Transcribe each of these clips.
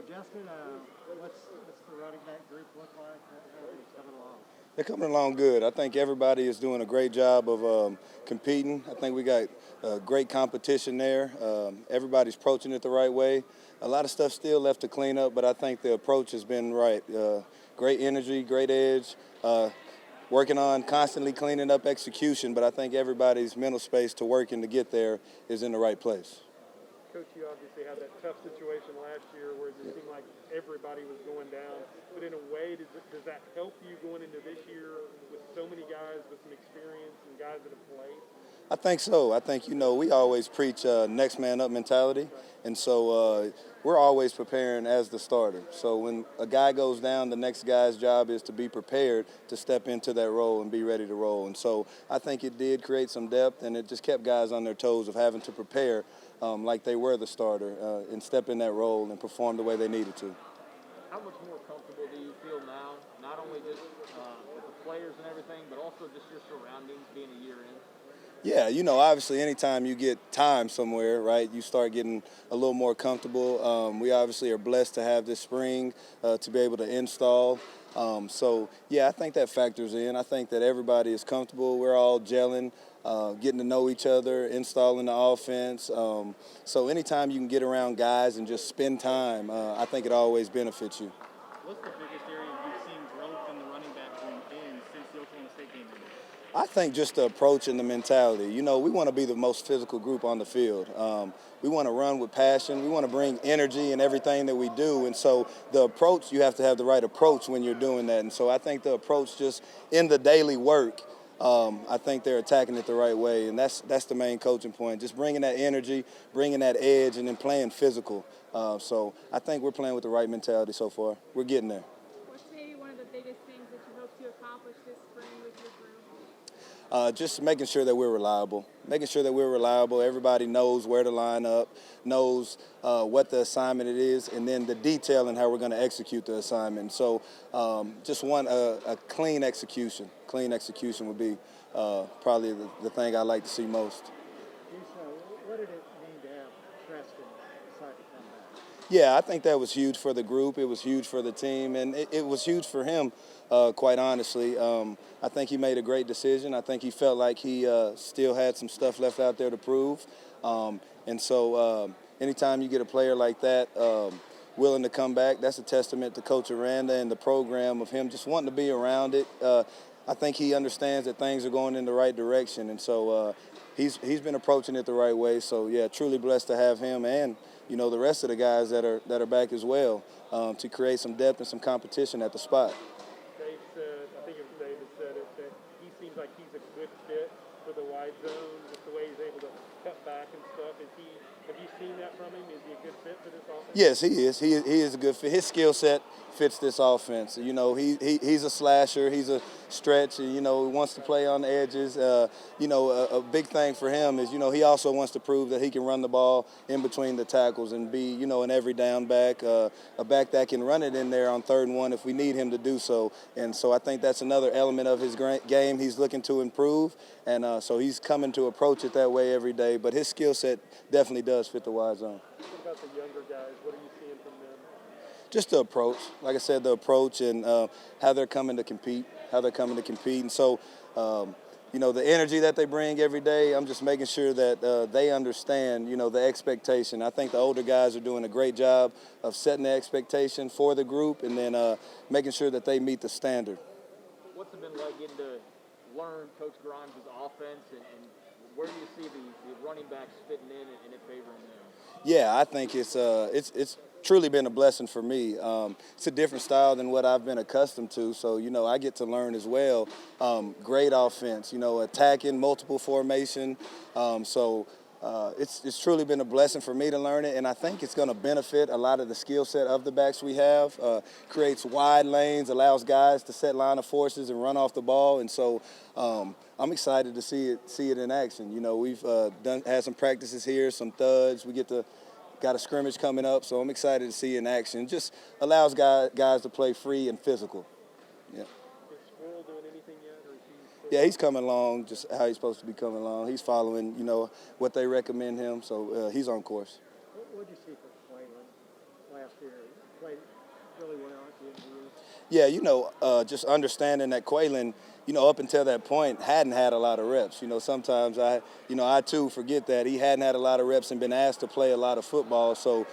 Justin, what's the running back group look like? How are they coming along? They're coming along good. I think everybody is doing a great job of competing. I think we got great competition there. Everybody's approaching it the right way. A lot of stuff still left to clean up, but I think the approach has been right. Great energy, great edge, working on constantly cleaning up execution, but I think everybody's mental space to working to get there is in the right place. Coach, you obviously had that tough situation last year where it just seemed like everybody was going down. But in a way, does that help you going into this year with so many guys with some experience and guys that have played? I think so. I think, we always preach next man up mentality. And so we're always preparing as the starter. So when a guy goes down, the next guy's job is to be prepared to step into that role and be ready to roll. And so I think it did create some depth, and it just kept guys on their toes of having to prepare like they were the starter and step in that role and perform the way they needed to. How much more comfortable do you feel now, not only just with the players and everything, but also just your surroundings being a year in? Yeah, obviously anytime you get time somewhere, right, you start getting a little more comfortable. We obviously are blessed to have this spring to be able to install. I think that factors in. I think that everybody is comfortable. We're all gelling, getting to know each other, installing the offense. So anytime you can get around guys and just spend time, I think it always benefits you. What's the biggest area you've seen growth in the running back room since the Oklahoma State game? I think just the approach and the mentality. We want to be the most physical group on the field. We want to run with passion. We want to bring energy in everything that we do. And so the approach, you have to have the right approach when you're doing that. And so I think the approach just in the daily work, I think they're attacking it the right way. And that's the main coaching point, just bringing that energy, bringing that edge, and then playing physical. So I think we're playing with the right mentality so far. We're getting there. What's maybe one of the biggest things that you hope to accomplish this spring with your group? Just making sure that we're reliable. Everybody knows where to line up, knows what the assignment it is, and then the detail and how we're going to execute the assignment. So just want a clean execution. Clean execution would be probably the thing I like to see most. What did it mean to have Trestan decide to come back? Yeah, I think that was huge for the group. It was huge for the team, and it was huge for him, quite honestly. I think he made a great decision. I think he felt like he still had some stuff left out there to prove. And so anytime you get a player like that willing to come back, that's a testament to Coach Aranda and the program of him just wanting to be around it. I think he understands that things are going in the right direction, and so he's been approaching it the right way. So, yeah, truly blessed to have him and, the rest of the guys that are back as well to create some depth and some competition at the spot. Dave said, I think it was Dave that said it, that he seems like he's a good fit for the wide zone, just the way he's able to cut back and stuff. Have you seen that from him? Is he a good fit for this offense? Yes, he is. He is a good fit. His skill set fits this offense. He's a slasher. He's a stretch. And, he wants to play on the edges. A big thing for him is, he also wants to prove that he can run the ball in between the tackles and be, an every down back, a back that can run it in there on 3rd and 1 if we need him to do so. And so I think that's another element of his game he's looking to improve. And so he's coming to approach it that way every day. But his skill set definitely does fit the wide zone. What about the younger guys? What are you seeing from them? Just the approach. Like I said, the approach and how they're coming to compete. And so, the energy that they bring every day, I'm just making sure that they understand, the expectation. I think the older guys are doing a great job of setting the expectation for the group and then making sure that they meet the standard. What's it been like getting to learn Coach Grimes' offense, and where do you see the running backs fitting in and it favoring them? Yeah, I think it's truly been a blessing for me. It's a different style than what I've been accustomed to, so I get to learn as well. Great offense, attacking multiple formation. It's truly been a blessing for me to learn it, and I think it's going to benefit a lot of the skill set of the backs we have. Creates wide lanes, allows guys to set line of forces and run off the ball, and so I'm excited to see it in action. We've had some practices here, some thuds. Got a scrimmage coming up, so I'm excited to see it in action. Just allows guys to play free and physical. Yeah. Is Squirrel doing anything yet, or is he still... Yeah, he's coming along just how he's supposed to be coming along. He's following, what they recommend him, so he's on course. What did you see from Waylon last year. Played really well at the end of the year. Yeah, just understanding that Quaylen, up until that point, hadn't had a lot of reps. Sometimes I too forget that he hadn't had a lot of reps and been asked to play a lot of football. So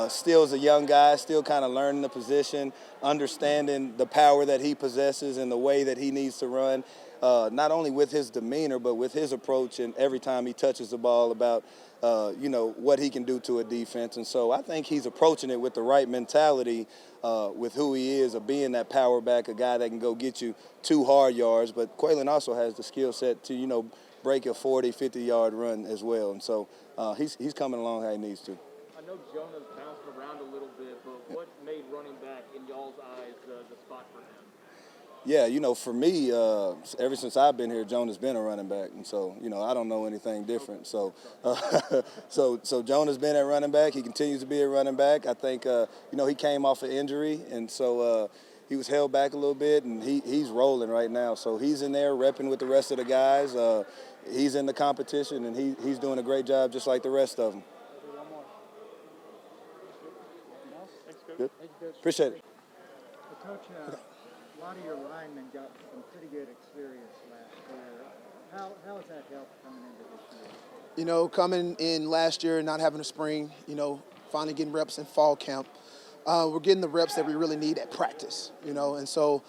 still as a young guy, still kind of learning the position, understanding the power that he possesses and the way that he needs to run, not only with his demeanor, but with his approach and every time he touches the ball about, what he can do to a defense. And so I think he's approaching it with the right mentality with who he is, of being that power back, a guy that can go get you 2 hard yards. But Quaylen also has the skill set to, break a 40, 50-yard run as well. And so he's coming along how he needs to. I know Jonah's bounced around a little bit, but what made running back, in y'all's eyes, the spot for him? Yeah, for me, ever since I've been here, Jonah's been a running back, and so I don't know anything different. So, so Jonah's been at running back. He continues to be a running back. I think he came off an injury, and so he was held back a little bit, and he's rolling right now. So he's in there repping with the rest of the guys. He's in the competition, and he's doing a great job, just like the rest of them. One more. Thanks, Coach. Good. Thank you, Coach. Appreciate it. Well, Coach, a lot of your linemen got some pretty good experience last year. How has that helped coming into this year? Coming in last year and not having a spring, finally getting reps in fall camp, we're getting the reps that we really need at practice, and so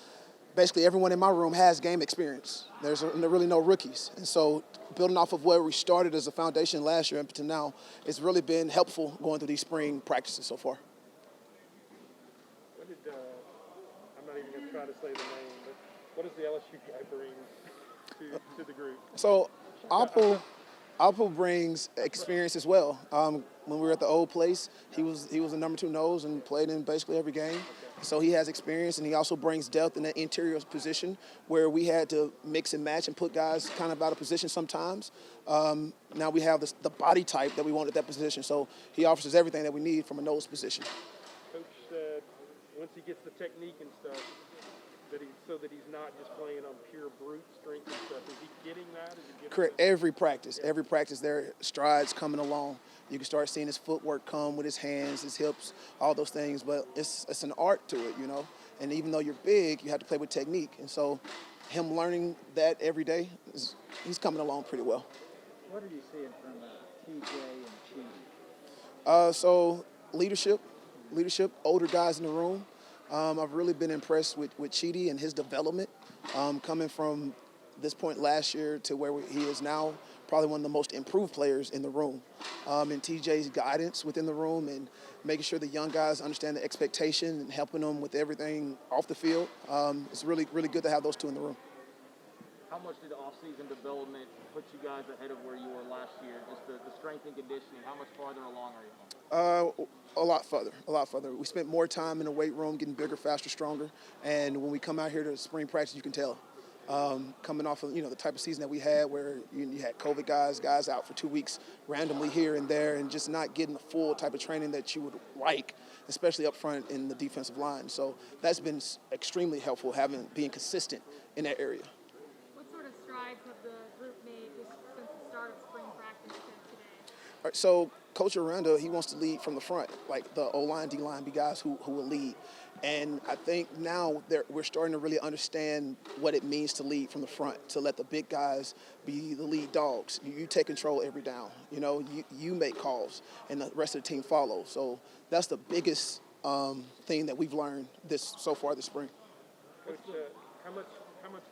basically everyone in my room has game experience. There's really no rookies. And so building off of where we started as a foundation last year up to now, it's really been helpful going through these spring practices so far. What did, I'm not even going to try to say the name, but what does the LSU guy bring to the group? So Apple brings experience as well. When we were at the old place, he was a number 2 nose and played in basically every game. So he has experience, and he also brings depth in that interior position where we had to mix and match and put guys kind of out of position sometimes. Now we have the body type that we want at that position. So he offers us everything that we need from a nose position. Coach said once he gets the technique and stuff, so that he's not just playing on pure brute strength and stuff. Is he getting that? Is he getting Correct. Every practice, their strides coming along. You can start seeing his footwork come with his hands, his hips, all those things. But it's an art to it, And even though you're big, you have to play with technique. And so him learning that every day, he's coming along pretty well. What are you seeing from TJ and Chidi? So leadership, older guys in the room. I've really been impressed with Chidi and his development, coming from this point last year to where he is now, probably one of the most improved players in the room. And TJ's guidance within the room and making sure the young guys understand the expectation and helping them with everything off the field. It's really, really good to have those two in the room. How much did off-season development put you guys ahead of where you were last year? Just the strength and conditioning, how much farther along are you? A lot further. We spent more time in the weight room, getting bigger, faster, stronger. And when we come out here to spring practice, you can tell. Coming off of, the type of season that we had where you had COVID guys out for 2 weeks randomly here and there and just not getting the full type of training that you would like, especially up front in the defensive line. So that's been extremely helpful, being consistent in that area. What sort of strides have the group made just since the start of spring practice to today? All right, so Coach Aranda, he wants to lead from the front, like the O-line, D-line, be guys who will lead. And I think now we're starting to really understand what it means to lead from the front, to let the big guys be the lead dogs. You take control every down. You make calls, and the rest of the team follows. So that's the biggest thing that we've learned so far this spring. Coach, how much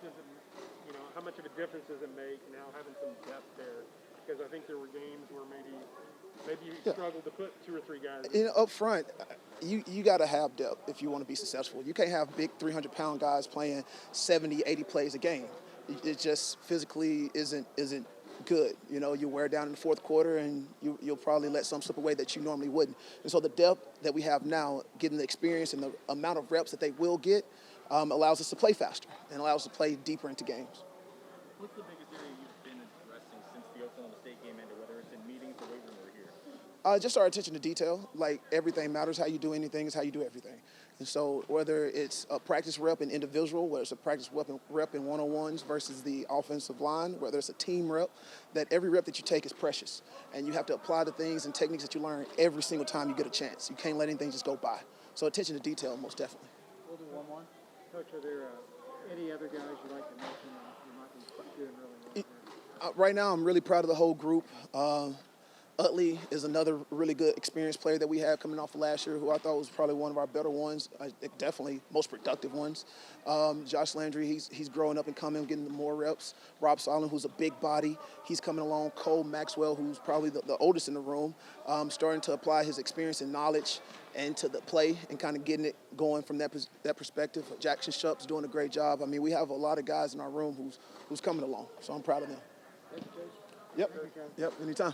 does it, how much of a difference does it make now having some depth there? Because I think there were games where maybe you struggled to put 2 or 3 guys in. Up front, you got to have depth if you want to be successful. You can't have big 300-pound guys playing 70, 80 plays a game. It just physically isn't good. You wear down in the fourth quarter, and you'll probably let some slip away that you normally wouldn't. And so the depth that we have now, getting the experience and the amount of reps that they will get, allows us to play faster and allows us to play deeper into games. What's the biggest area you've been addressing since the Oklahoma State game ended, whether it's in meetings or weight room or here? Just our attention to detail. Like, everything matters. How you do anything is how you do everything. And so whether it's a practice rep in individual, whether it's a practice rep in one-on-ones versus the offensive line, whether it's a team rep, that every rep that you take is precious. And you have to apply the things and techniques that you learn every single time you get a chance. You can't let anything just go by. So attention to detail, most definitely. We'll do one more. Coach, are there any other guys you'd like to mention who might be doing really well here? Right now, I'm really proud of the whole group. Utley is another really good experienced player that we have coming off of last year, who I thought was probably one of our better ones, definitely most productive ones. Josh Landry, he's growing up and coming, getting more reps. Rob Solomon, who's a big body, he's coming along. Cole Maxwell, who's probably the oldest in the room, starting to apply his experience and knowledge into the play and kind of getting it going from that perspective. Jackson Shupp's doing a great job. I mean, we have a lot of guys in our room who's coming along, so I'm proud of them. Thank you, Chase. Yep, anytime.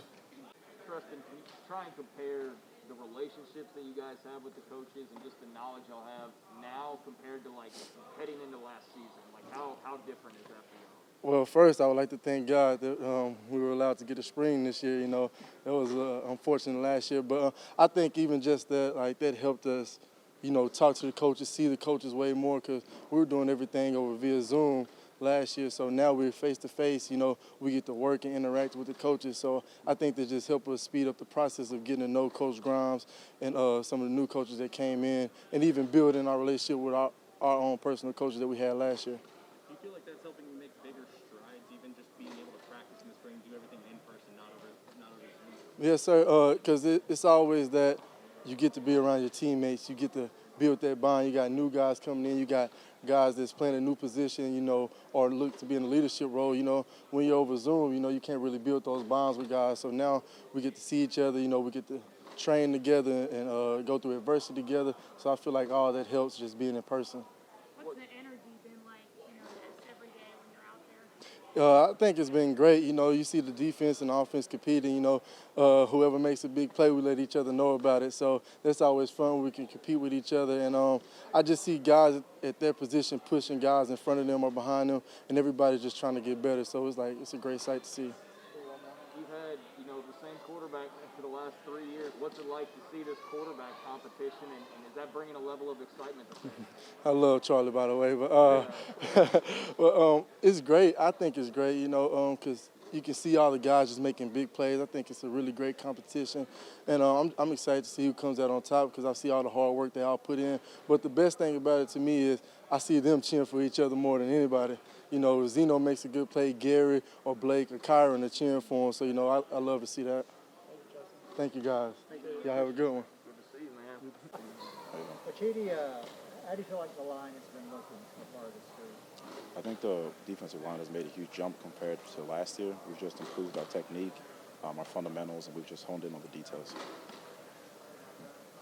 Trestan, can you try and compare the relationships that you guys have with the coaches and just the knowledge y'all have now compared to like heading into last season? Like how different is that for you? Well, first I would like to thank God that we were allowed to get a spring this year. You know, it was unfortunate last year, but I think even just that, like that helped us, you know, talk to the coaches, see the coaches way more because we were doing everything over via Zoom last year. So now we're face to face. You know, we get to work and interact with the coaches. So I think that just helped us speed up the process of getting to know Coach Grimes and some of the new coaches that came in, and even building our relationship with our own personal coaches that we had last year. Do you feel like that's helping you make bigger strides, even just being able to practice in the spring, do everything in person, not over Zoom? Yes, sir. Because it's always that you get to be around your teammates. You get to build that bond. You got new guys coming in. You got guys that's playing a new position, you know, or look to be in a leadership role. You know, when you're over Zoom, you know, you can't really build those bonds with guys. So now we get to see each other. You know, we get to train together and go through adversity together. So I feel like all that helps just being in person. What's the energy been like, just every day when you're out there? I think it's been great. You know, you see the defense and offense competing. You know, whoever makes a big play, we let each other know about it. So that's always fun. We can compete with each other. And I just see guys at their position pushing guys in front of them or behind them, and everybody's just trying to get better. So it's a great sight to see. You've had, the same quarterback for the last 3 years. What's it like to see this quarterback competition, and is that bringing a level of excitement to things? I love Charlie, by the way, but it's great. I think it's great, because you can see all the guys just making big plays. I think it's a really great competition, and I'm excited to see who comes out on top because I see all the hard work they all put in. But the best thing about it to me is I see them cheering for each other more than anybody. Zeno makes a good play, Gary or Blake or Kyron are cheering for him. So, I love to see that. Thank you, guys. Y'all have a good one. Good to see you, man. Well, Chidi, how do you feel like the line has been looking so far this year? I think the defensive line has made a huge jump compared to last year. We've just improved our technique, our fundamentals, and we've just honed in on the details.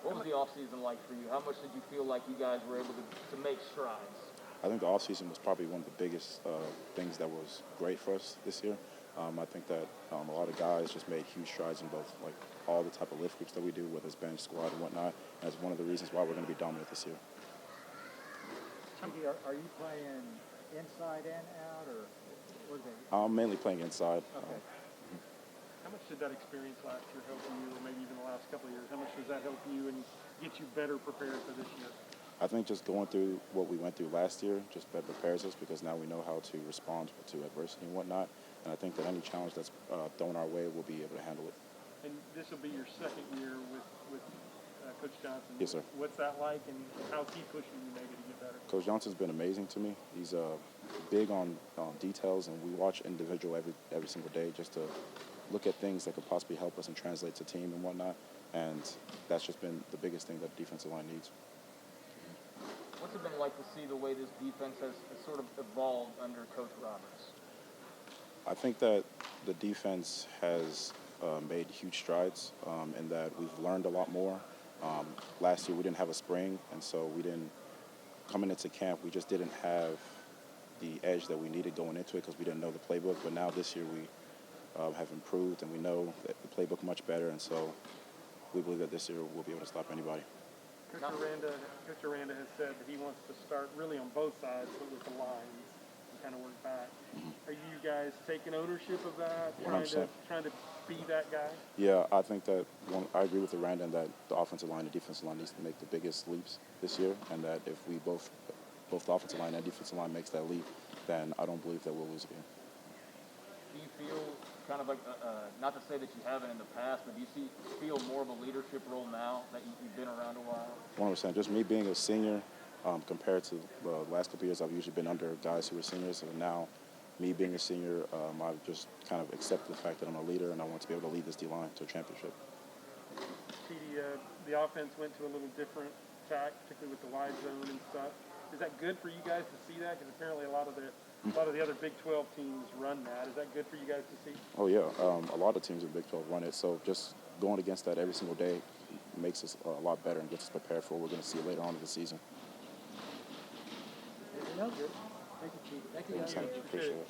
What was the offseason like for you? How much did you feel like you guys were able to make strides? I think the offseason was probably one of the biggest things that was great for us this year. I think that a lot of guys just made huge strides in both, like all the type of lift groups that we do, whether it's bench, squat, and whatnot. And that's one of the reasons why we're going to be dominant this year. Chidi, are you playing inside and out, or what is it? I'm mainly playing inside. Okay. How much did that experience last year help you, or maybe even the last couple of years? How much does that help you and get you better prepared for this year? I think just going through what we went through last year just better prepares us because now we know how to respond to adversity and whatnot. And I think that any challenge that's thrown our way, we'll be able to handle it. And this will be your second year with Coach Johnson. Yes, sir. What's that like, and how's he pushing you maybe to get better? Coach Johnson's been amazing to me. He's big on details, and we watch individual every single day just to look at things that could possibly help us and translate to team and whatnot. And that's just been the biggest thing that the defensive line needs. What's it been like to see the way this defense has sort of evolved under Coach Roberts? I think that the defense has made huge strides in that we've learned a lot more. Last year we didn't have a spring, and so coming into camp, we just didn't have the edge that we needed going into it because we didn't know the playbook. But now this year we have improved, and we know the playbook much better, and so we believe that this year we'll be able to stop anybody. Coach Aranda has said that he wants to start really on both sides, but with the lines and kind of work back. Mm-hmm. Are you guys taking ownership of that? 100%. Trying to be that guy? Yeah, I think that I agree with Brandon that the offensive line and defensive line needs to make the biggest leaps this year, and that if we both the offensive line and defensive line makes that leap, then I don't believe that we'll lose again. Do you feel kind of like, not to say that you haven't in the past, but do you feel more of a leadership role now that you've been around a while? 100%. Just me being a senior compared to the last couple of years, I've usually been under guys who were seniors, and now me being a senior, I've just kind of accepted the fact that I'm a leader and I want to be able to lead this D-line to a championship. Chidi, the offense went to a little different tack, particularly with the wide zone and stuff. Is that good for you guys to see that? Because apparently a lot of the other Big 12 teams run that. Is that good for you guys to see? Oh yeah, a lot of teams in Big 12 run it. So just going against that every single day makes us a lot better and gets us prepared for what we're going to see later on in the season. Anything else? Good. Thank you, Chief. Thank you, guys. Appreciate it. Yep.